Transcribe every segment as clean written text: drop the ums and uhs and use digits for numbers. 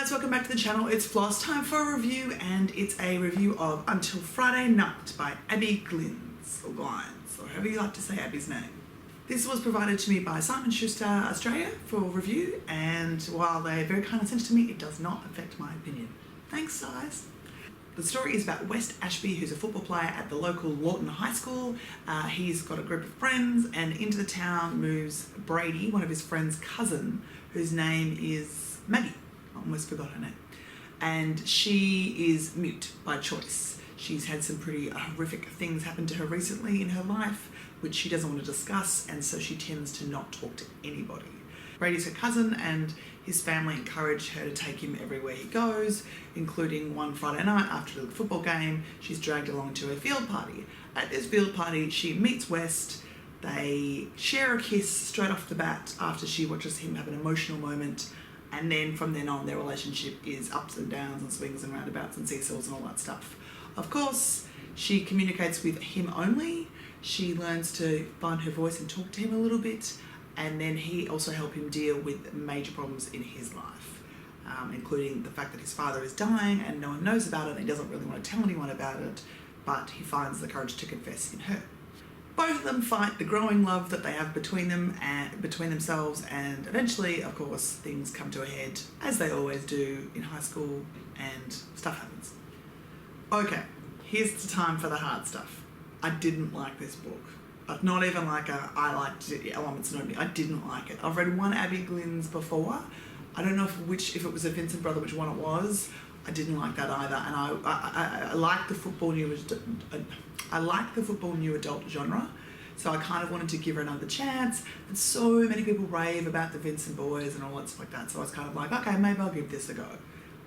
guys, welcome back to the channel. It's Floss time for a review, and it's a review of Until Friday Night by Abbi Glines, or Glines, or however you like to say Abby's name. This was provided to me by Simon Schuster Australia for review, and while they very kindly sent it to me, it does not affect my opinion. Thanks, guys. The story is about West Ashby, who's a football player at the local Lawton High School. He's got a group of friends, and into the town moves Brady, one of his friend's cousin, whose name is Maggie. I almost forgot her name. And she is mute by choice. She's had some pretty horrific things happen to her recently in her life, which she doesn't want to discuss, and so she tends to not talk to anybody. Brady's her cousin, and his family encourage her to take him everywhere he goes, including one Friday night after the football game. She's dragged along to a field party. At this field party, she meets West. They share a kiss straight off the bat after she watches him have an emotional moment, and then from then on their relationship is ups and downs and swings and roundabouts and seesaws and all that stuff. Of course, she communicates with him only. She learns to find her voice and talk to him a little bit, and then he also helps him deal with major problems in his life, including the fact that his father is dying and no one knows about it, and he doesn't really want to tell anyone about it, but he finds the courage to confess in her. Both of them fight the growing love that they have between them and between themselves, and eventually, of course, things come to a head, as they always do in high school, and stuff happens. Okay, here's the time for the hard stuff. I didn't like this book. Not even like I liked it, elements and only. I didn't like it. I've read one Abbi Glines before. I don't know if it was a Vincent brother, which one it was. I didn't like that either, and I like the football new adult genre, so I kind of wanted to give her another chance. And so many people rave about the Vincent boys and all that stuff like that, so I was kind of like, okay, maybe I'll give this a go.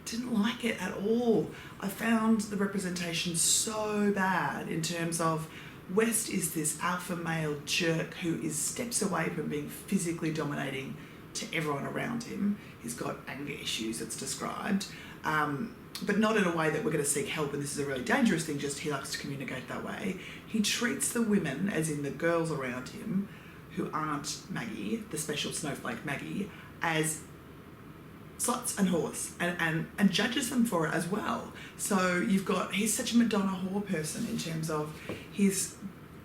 Didn't like it at all. I found the representation so bad in terms of West is this alpha male jerk who is steps away from being physically dominating to everyone around him. He's got anger issues, it's described, but not in a way that we're going to seek help, and this is a really dangerous thing, just he likes to communicate that way. He treats the women, as in the girls around him, who aren't Maggie, the special snowflake Maggie, as sluts and whores, and judges them for it as well. So he's such a Madonna whore person in terms of his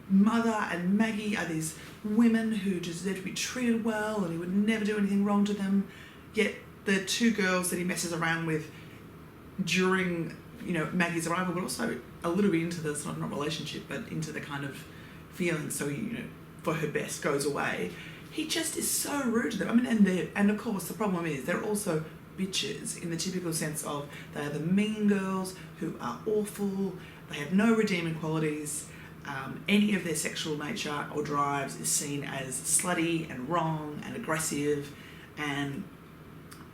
mother and Maggie are these women who deserve to be treated well, and he would never do anything wrong to them, yet the two girls that he messes around with during Maggie's arrival, but also a little bit into this, not relationship, but into the kind of feeling, so for her best goes away. He just is so rude to them. I mean, and of course the problem is they're also bitches in the typical sense of they are the mean girls who are awful, they have no redeeming qualities, any of their sexual nature or drives is seen as slutty and wrong and aggressive, and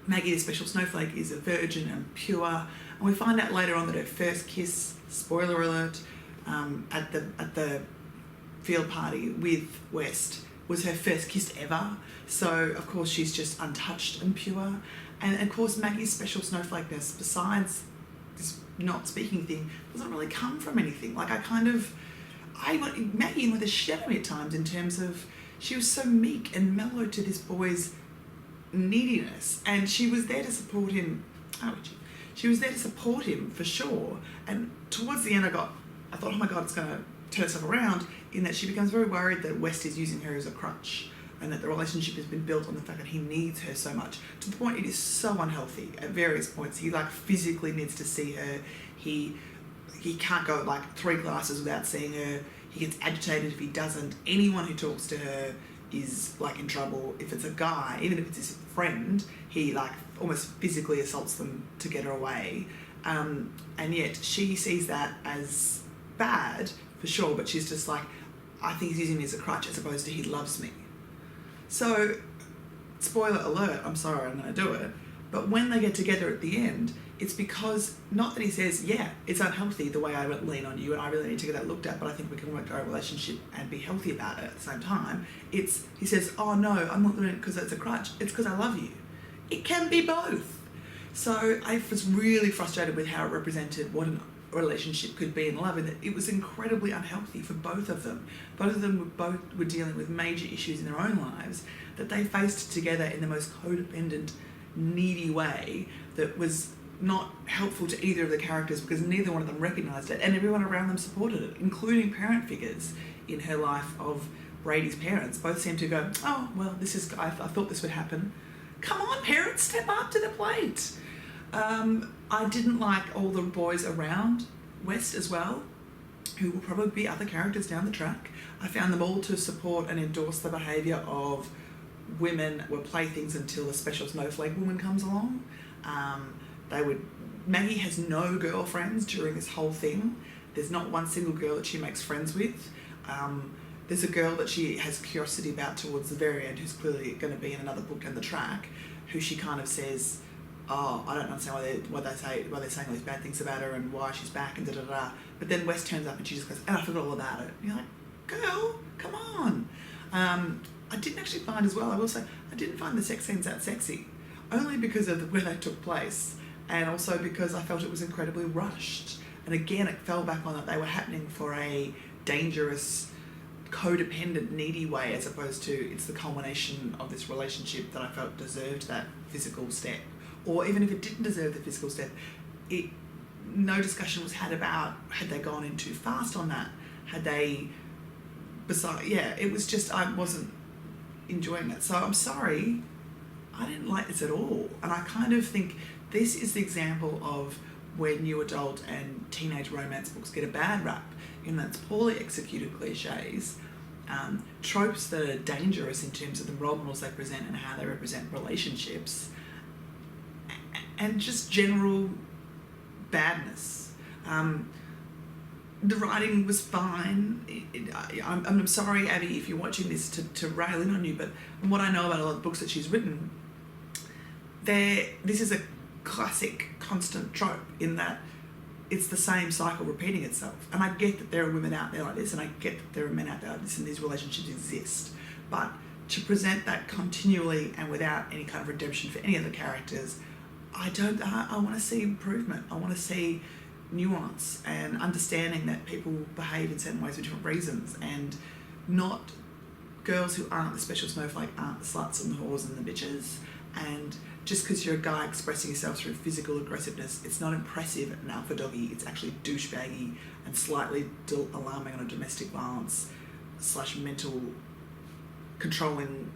Maggie, the special snowflake, is a virgin and pure, and we find out later on that her first kiss, spoiler alert, at the field party with West was her first kiss ever. So of course she's just untouched and pure, and of course Maggie's special snowflakeness, besides this not speaking thing, doesn't really come from anything. Like Maggie with a shit out of me at times in terms of she was so meek and mellow to this boy's neediness, and she was there to support him. She was there to support him for sure, and towards the end I thought, oh my god, it's going to turn itself around, in that she becomes very worried that West is using her as a crutch, and that the relationship has been built on the fact that he needs her so much, to the point it is so unhealthy at various points. He physically needs to see her. He can't go 3 classes without seeing her. He gets agitated if he doesn't. Anyone who talks to her is in trouble. If it's a guy, even if it's his friend, he almost physically assaults them to get her away, and yet she sees that as bad for sure, but she's just I think he's using me as a crutch as opposed to he loves me. So spoiler alert, I'm sorry, I'm going to do it, but when they get together at the end, it's because, not that he says, yeah, it's unhealthy the way I lean on you and I really need to get that looked at, but I think we can work our relationship and be healthy about it at the same time. He says, oh no, I'm not doing it because it's a crutch, it's because I love you. It can be both. So I was really frustrated with how it represented what a relationship could be in love, and that it was incredibly unhealthy for both of them. Both of them were dealing with major issues in their own lives that they faced together in the most codependent, needy way, that was not helpful to either of the characters because neither one of them recognised it, and everyone around them supported it, including parent figures in her life of Brady's parents. Both seemed to go, oh, well, I thought this would happen. Come on, parents, step up to the plate. I didn't like all the boys around West as well, who will probably be other characters down the track. I found them all to support and endorse the behaviour of women were playthings until a special snowflake woman comes along. Maggie has no girlfriends during this whole thing. There's not one single girl that she makes friends with. There's a girl that she has curiosity about towards the very end, who's clearly going to be in another book down the track, who she kind of says, oh, I don't understand why they're saying all these bad things about her and why she's back and da-da-da. But then West turns up and she just goes, and I forgot all about it. And you're like, girl, come on. I didn't actually find as well, I will say, I didn't find the sex scenes that sexy, only because of where they took place, and also because I felt it was incredibly rushed. And again, it fell back on that they were happening for a dangerous, codependent, needy way, as opposed to it's the culmination of this relationship that I felt deserved that physical step. Or even if it didn't deserve the physical step, no discussion was had about had they gone in too fast on that, it was just, I wasn't enjoying it. So I'm sorry, I didn't like this at all. And I kind of think this is the example of where new adult and teenage romance books get a bad rap, in that it's poorly executed cliches, tropes that are dangerous in terms of the role models they present and how they represent relationships, and just general badness. The writing was fine. I'm sorry, Abbi, if you're watching this to rail in on you, but from what I know about a lot of the books that she's written, this is a classic constant trope in that it's the same cycle repeating itself. And I get that there are women out there like this, and I get that there are men out there like this, and these relationships exist. But to present that continually and without any kind of redemption for any of the characters, I want to see improvement. I want to see nuance and understanding that people behave in certain ways for different reasons, and not girls who aren't the special snowflake aren't the sluts and the whores and the bitches. And just because you're a guy expressing yourself through physical aggressiveness, it's not impressive and alpha doggy, it's actually douchebaggy and slightly alarming on a domestic violence / mental controlling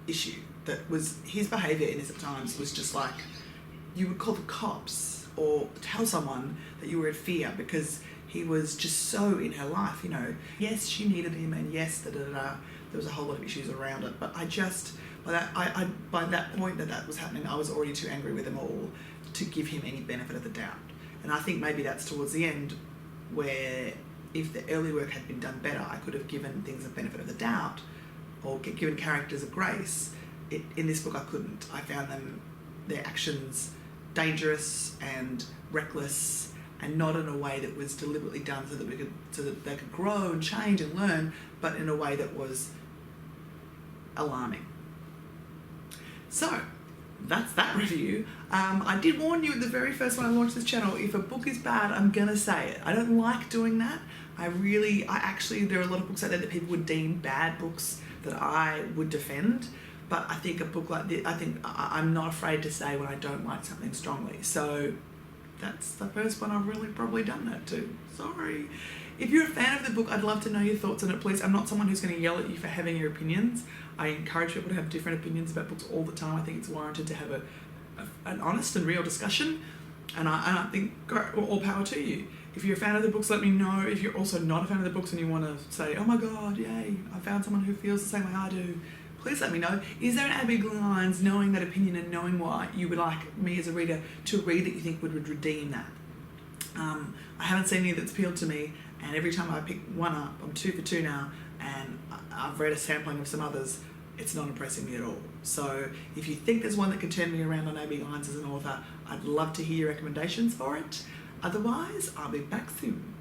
issue. That was his behaviour in his at times was just like, you would call the cops or tell someone that you were in fear because he was just so in her life, you know. Yes, she needed him, and yes, there was a whole lot of issues around it, but I just, by that point that was happening, I was already too angry with them all to give him any benefit of the doubt. And I think maybe that's towards the end where, if the early work had been done better, I could have given things a benefit of the doubt or given characters a grace. In this book I couldn't. I found their actions dangerous and reckless, and not in a way that was deliberately done so that they could grow and change and learn, but in a way that was alarming. So that's that review. I did warn you at the very first when I launched this channel, if a book is bad, I'm gonna say it. I don't like doing that. There are a lot of books out there that people would deem bad books that I would defend. But I think a book like this, I'm not afraid to say when I don't like something strongly. So that's the first one I've really probably done that to. Sorry. If you're a fan of the book, I'd love to know your thoughts on it, please. I'm not someone who's going to yell at you for having your opinions. I encourage people to have different opinions about books all the time. I think it's warranted to have an honest and real discussion. And I think all power to you. If you're a fan of the books, let me know. If you're also not a fan of the books and you want to say, oh my God, yay, I found someone who feels the same way I do, please let me know. Is there an Abbi Glines, knowing that opinion and knowing why you would like me as a reader to read that you think would redeem that? I haven't seen any that's appealed to me, and every time I pick one up, I'm 2 for 2 now, and I've read a sampling of some others, it's not impressing me at all. So if you think there's one that can turn me around on Abbi Glines as an author, I'd love to hear your recommendations for it. Otherwise, I'll be back soon.